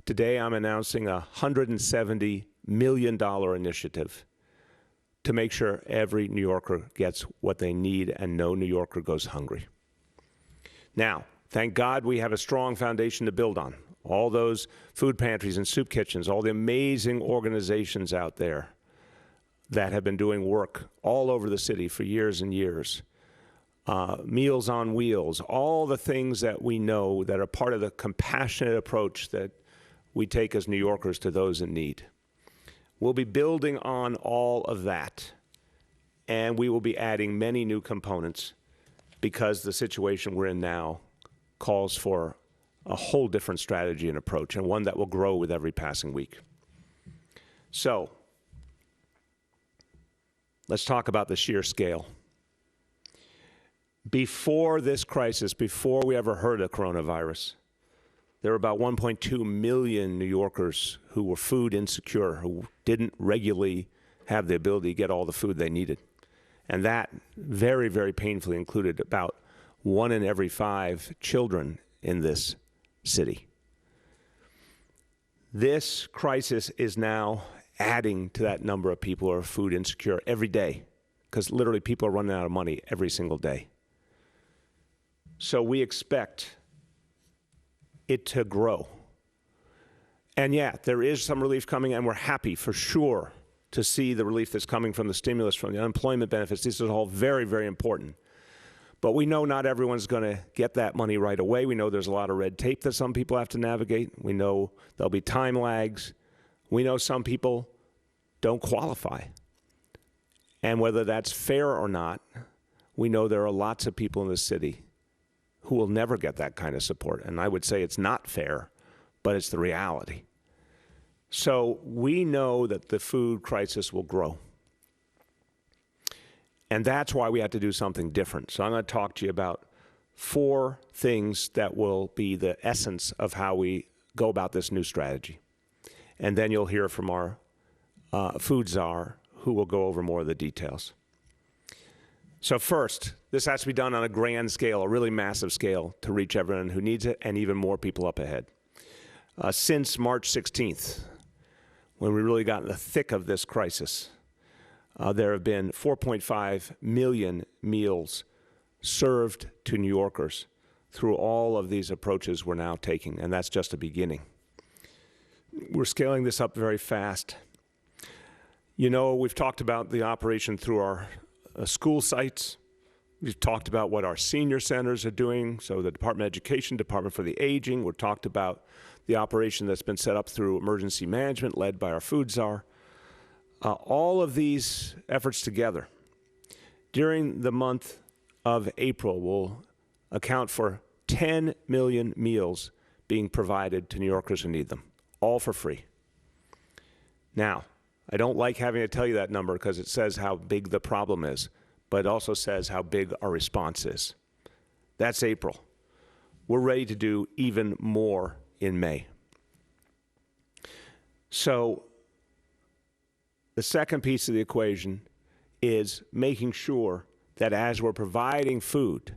Today, I'm announcing a $170 million initiative to make sure every New Yorker gets what they need and no New Yorker goes hungry. Now, thank God we have a strong foundation to build on. All those food pantries and soup kitchens, all the amazing organizations out there that have been doing work all over the city for years and years. Meals on Wheels, all the things that we know that are part of the compassionate approach that we take as New Yorkers to those in need. We'll be building on all of that, and we will be adding many new components because the situation we're in now calls for a whole different strategy and approach, and one that will grow with every passing week. So, let's talk about the sheer scale. Before this crisis, before we ever heard of coronavirus, there were about 1.2 million New Yorkers who were food insecure, who didn't regularly have the ability to get all the food they needed. And that very, very painfully included about 1 in every 5 children in this city. This crisis is now adding to that number of people who are food insecure every day, because literally people are running out of money every single day. So we expect it to grow. And yeah, there is some relief coming, and we're happy for sure to see the relief that's coming from the stimulus, from the unemployment benefits. This is all very, very important. But we know not everyone's going to get that money right away. We know there's a lot of red tape that some people have to navigate. We know there'll be time lags. We know some people don't qualify. And whether that's fair or not, we know there are lots of people in the city who will never get that kind of support. And I would say it's not fair, but it's the reality. So we know that the food crisis will grow. And that's why we have to do something different. So I'm going to talk to you about 4 things that will be the essence of how we go about this new strategy. And then you'll hear from our food czar, who will go over more of the details. So first, this has to be done on a grand scale, a really massive scale, to reach everyone who needs it and even more people up ahead. Since March 16th, when we really got in the thick of this crisis, there have been 4.5 million meals served to New Yorkers through all of these approaches we're now taking, and that's just a beginning. We're scaling this up very fast. You know, we've talked about the operation through our school sites. We've talked about what our senior centers are doing, so the Department of Education, Department for the Aging. We've talked about the operation that's been set up through emergency management led by our food czar. All of these efforts together during the month of April will account for 10 million meals being provided to New Yorkers who need them, all for free. Now, I don't like having to tell you that number because it says how big the problem is, but it also says how big our response is. That's April. We're ready to do even more in May. So the second piece of the equation is making sure that as we're providing food,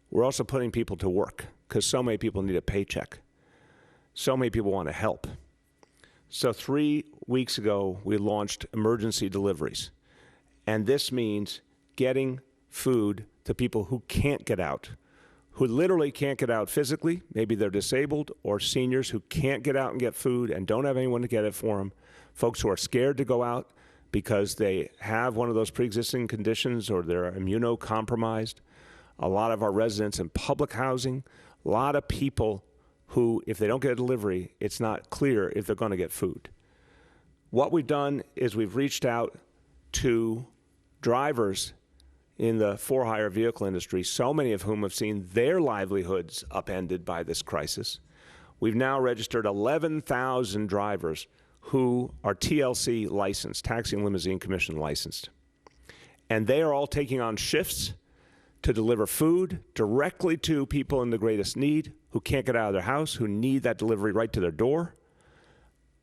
we're also putting people to work, because so many people need a paycheck. So many people want to help. So 3 weeks ago, we launched emergency deliveries. And this means getting food to people who can't get out, who literally can't get out physically. Maybe they're disabled, or seniors who can't get out and get food and don't have anyone to get it for them. Folks who are scared to go out because they have one of those pre-existing conditions or they're immunocompromised. A lot of our residents in public housing, a lot of people who, if they don't get a delivery, it's not clear if they're going to get food. What we've done is we've reached out to drivers in the for-hire vehicle industry, so many of whom have seen their livelihoods upended by this crisis. We've now registered 11,000 drivers who are TLC licensed, Taxi and Limousine Commission licensed. And they are all taking on shifts to deliver food directly to people in the greatest need, who can't get out of their house, who need that delivery right to their door.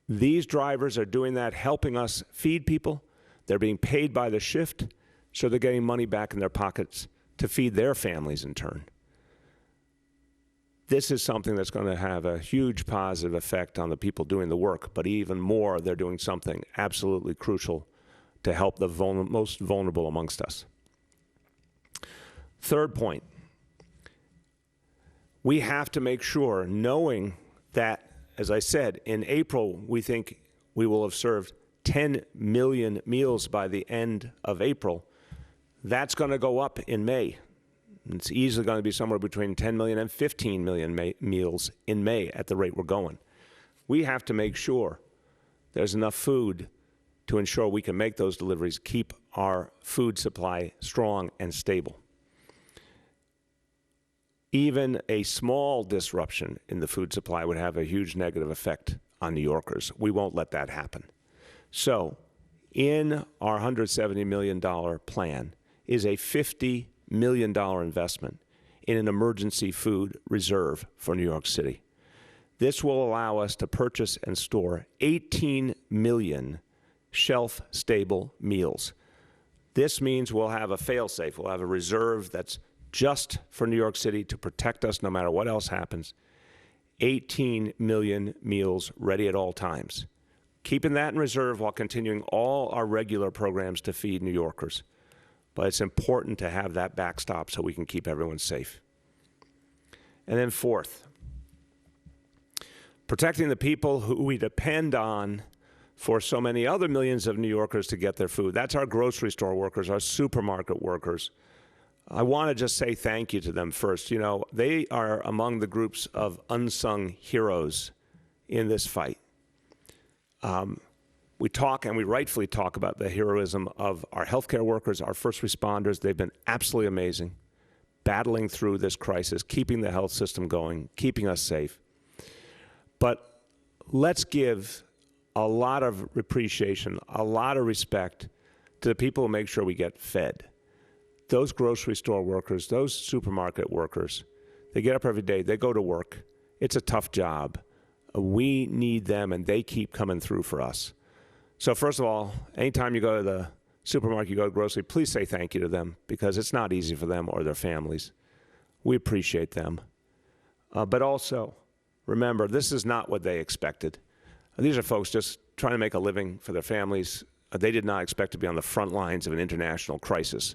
These drivers are doing that, helping us feed people. They're being paid by the shift, so they're getting money back in their pockets to feed their families in turn. This is something that's going to have a huge positive effect on the people doing the work, but even more, they're doing something absolutely crucial to help the most vulnerable amongst us. Third point, we have to make sure, knowing that, as I said, in April, we think we will have served 10 million meals by the end of April. That's going to go up in May. It's easily going to be somewhere between 10 million and 15 million meals in May at the rate we're going. We have to make sure there's enough food to ensure we can make those deliveries, keep our food supply strong and stable. Even a small disruption in the food supply would have a huge negative effect on New Yorkers. We won't let that happen. So, in our $170 million plan is a $50 million investment in an emergency food reserve for New York City. This will allow us to purchase and store 18 million shelf-stable meals. This means we'll have a fail-safe. We'll have a reserve that's just for New York City to protect us no matter what else happens. 18 million meals ready at all times. Keeping that in reserve while continuing all our regular programs to feed New Yorkers. But it's important to have that backstop so we can keep everyone safe. And then fourth, protecting the people who we depend on for so many other millions of New Yorkers to get their food. That's our grocery store workers, our supermarket workers. I want to just say thank you to them first. You know, they are among the groups of unsung heroes in this fight. We talk, and we rightfully talk, about the heroism of our healthcare workers, our first responders. They've been absolutely amazing, battling through this crisis, keeping the health system going, keeping us safe. But let's give a lot of appreciation, a lot of respect to the people who make sure we get fed. Those grocery store workers, those supermarket workers, they get up every day, they go to work. It's a tough job. We need them, and they keep coming through for us. So first of all, anytime you go to the supermarket, you go to grocery, please say thank you to them, because it's not easy for them or their families. We appreciate them. But also, remember, this is not what they expected. These are folks just trying to make a living for their families. They did not expect to be on the front lines of an international crisis.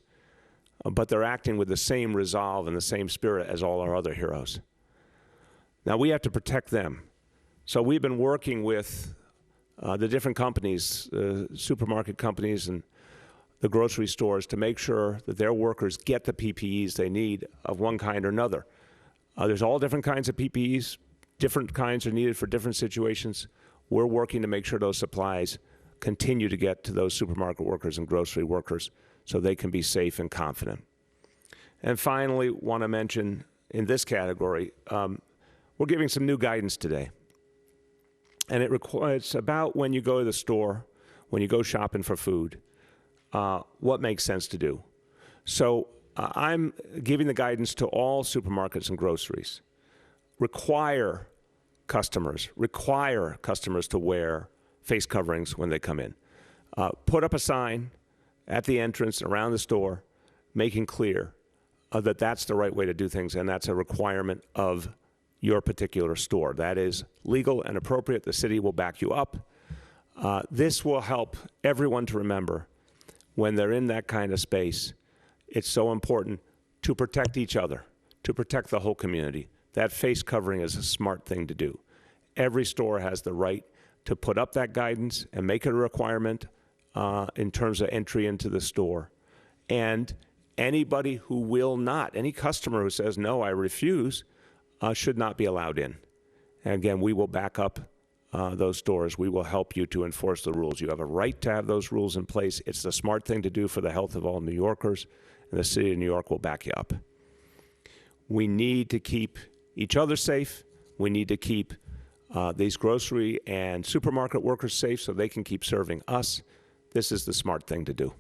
But they're acting with the same resolve and the same spirit as all our other heroes. Now, we have to protect them. So we've been working with the different companies, supermarket companies and the grocery stores, to make sure that their workers get the PPEs they need of one kind or another. There's all different kinds of PPEs. Different kinds are needed for different situations. We're working to make sure those supplies continue to get to those supermarket workers and grocery workers so they can be safe and confident. And finally, want to mention in this category, we're giving some new guidance today. And it's about when you go to the store, when you go shopping for food, what makes sense to do. So I'm giving the guidance to all supermarkets and groceries. Require customers to wear face coverings when they come in. Put up a sign at the entrance around the store, making clear that that's the right way to do things, and that's a requirement of your particular store. That is legal and appropriate. The city will back you up. This will help everyone to remember when they're in that kind of space, it's so important to protect each other, to protect the whole community. That face covering is a smart thing to do. Every store has the right to put up that guidance and make it a requirement in terms of entry into the store. And anybody who will not, any customer who says, no, I refuse, should not be allowed in. And again, we will back up those stores. We will help you to enforce the rules. You have a right to have those rules in place. It's the smart thing to do for the health of all New Yorkers, and the city of New York will back you up. We need to keep each other safe. We need to keep these grocery and supermarket workers safe so they can keep serving us. This is the smart thing to do.